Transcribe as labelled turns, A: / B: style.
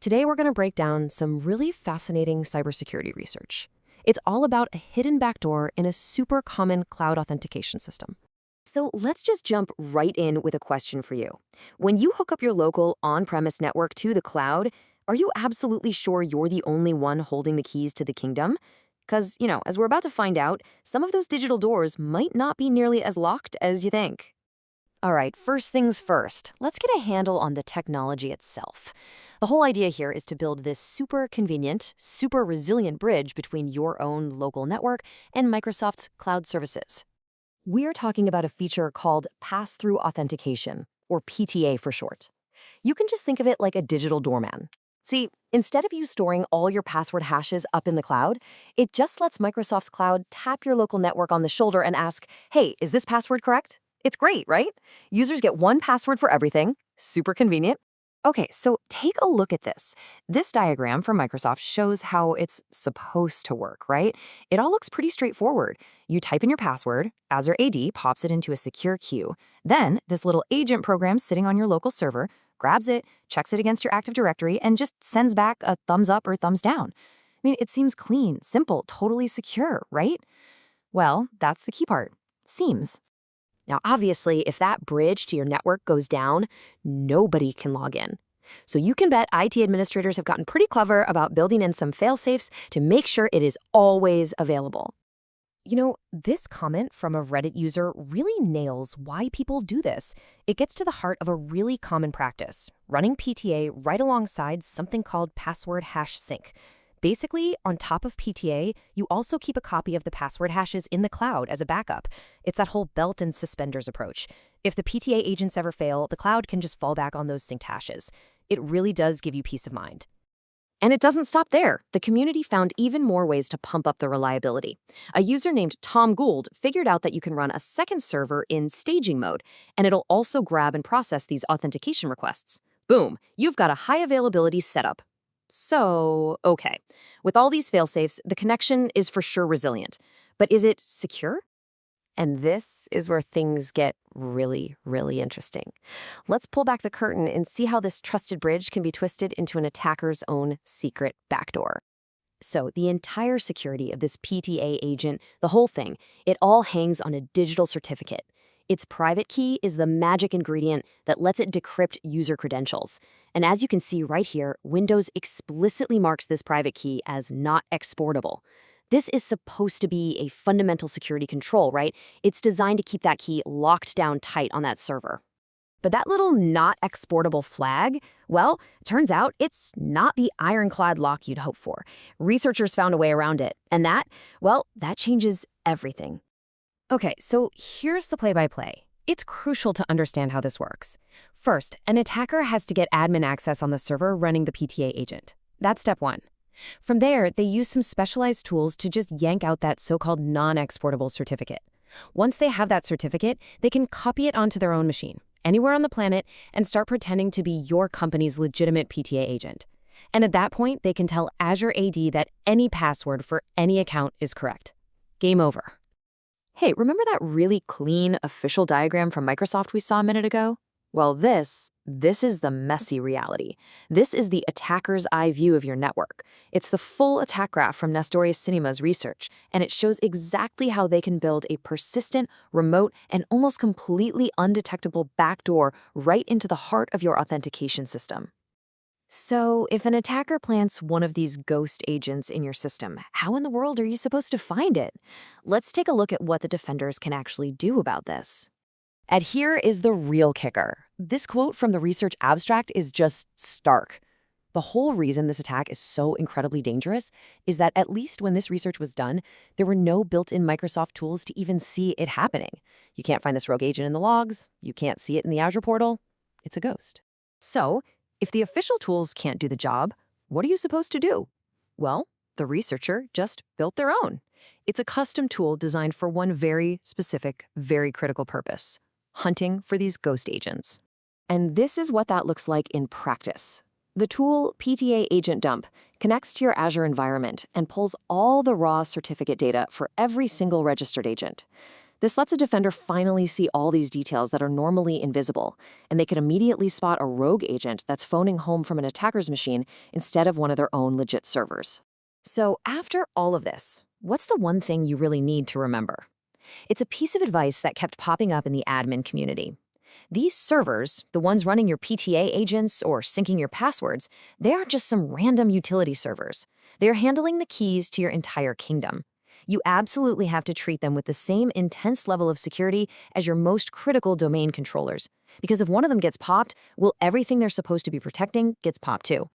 A: Today, we're going to break down some really fascinating cybersecurity research. It's all about a hidden backdoor in a super common cloud authentication system. So let's just jump right in with a question for you. When you hook up your local on-premise network to the cloud, are you absolutely sure you're the only one holding the keys to the kingdom? Because, as we're about to find out, some of those digital doors might not be nearly as locked as you think. All right, first things first, let's get a handle on the technology itself. The whole idea here is to build this super convenient, super resilient bridge between your own local network and Microsoft's cloud services. We're talking about a feature called pass-through authentication, or PTA for short. You can just think of it like a digital doorman. See, instead of you storing all your password hashes up in the cloud, it just lets Microsoft's cloud tap your local network on the shoulder and ask, hey, is this password correct? It's great, right? Users get one password for everything. Super convenient. Okay, so take a look at this. This diagram from Microsoft shows how it's supposed to work, right? It all looks pretty straightforward. You type in your password, Azure AD pops it into a secure queue. Then, this little agent program sitting on your local server grabs it, checks it against your Active Directory, and just sends back a thumbs up or thumbs down. I mean, it seems clean, simple, totally secure, right? Well, that's the key part. Seems. Now, obviously, if that bridge to your network goes down, nobody can log in. So you can bet IT administrators have gotten pretty clever about building in some fail-safes to make sure it is always available. This comment from a Reddit user really nails why people do this. It gets to the heart of a really common practice, running PTA right alongside something called password hash sync. Basically, on top of PTA, you also keep a copy of the password hashes in the cloud as a backup. It's that whole belt and suspenders approach. If the PTA agents ever fail, the cloud can just fall back on those synced hashes. It really does give you peace of mind. And it doesn't stop there. The community found even more ways to pump up the reliability. A user named Tom Gould figured out that you can run a second server in staging mode, and it'll also grab and process these authentication requests. Boom, you've got a high availability setup. So, okay, with all these fail-safes, the connection is for sure resilient. But is it secure? And this is where things get really, really interesting. Let's pull back the curtain and see how this trusted bridge can be twisted into an attacker's own secret backdoor. So the entire security of this PTA agent, the whole thing, it all hangs on a digital certificate. Its private key is the magic ingredient that lets it decrypt user credentials. And as you can see right here, Windows explicitly marks this private key as not exportable. This is supposed to be a fundamental security control, right? It's designed to keep that key locked down tight on that server. But that little not exportable flag, well, turns out it's not the ironclad lock you'd hope for. Researchers found a way around it, and that changes everything. Okay, so here's the play-by-play. It's crucial to understand how this works. First, an attacker has to get admin access on the server running the PTA agent. That's step one. From there, they use some specialized tools to just yank out that so-called non-exportable certificate. Once they have that certificate, they can copy it onto their own machine, anywhere on the planet, and start pretending to be your company's legitimate PTA agent. And at that point, they can tell Azure AD that any password for any account is correct. Game over. Hey, remember that really clean official diagram from Microsoft we saw a minute ago? Well, this is the messy reality. This is the attacker's eye view of your network. It's the full attack graph from Nestorius Cinema's research, and it shows exactly how they can build a persistent, remote, and almost completely undetectable backdoor right into the heart of your authentication system. So, if an attacker plants one of these ghost agents in your system, how in the world are you supposed to find it? Let's take a look at what the defenders can actually do about this. And here is the real kicker. This quote from the research abstract is just stark. The whole reason this attack is so incredibly dangerous is that at least when this research was done, there were no built-in Microsoft tools to even see it happening. You can't find this rogue agent in the logs. You can't see it in the Azure portal. It's a ghost. So, if the official tools can't do the job, what are you supposed to do? Well, the researcher just built their own. It's a custom tool designed for one very specific, very critical purpose: hunting for these ghost agents. And this is what that looks like in practice. The tool PTA Agent Dump connects to your Azure environment and pulls all the raw certificate data for every single registered agent. This lets a defender finally see all these details that are normally invisible, and they can immediately spot a rogue agent that's phoning home from an attacker's machine instead of one of their own legit servers. So, after all of this, what's the one thing you really need to remember? It's a piece of advice that kept popping up in the admin community. These servers, the ones running your PTA agents or syncing your passwords, they aren't just some random utility servers. They're handling the keys to your entire kingdom. You absolutely have to treat them with the same intense level of security as your most critical domain controllers. Because if one of them gets popped, well, everything they're supposed to be protecting gets popped too.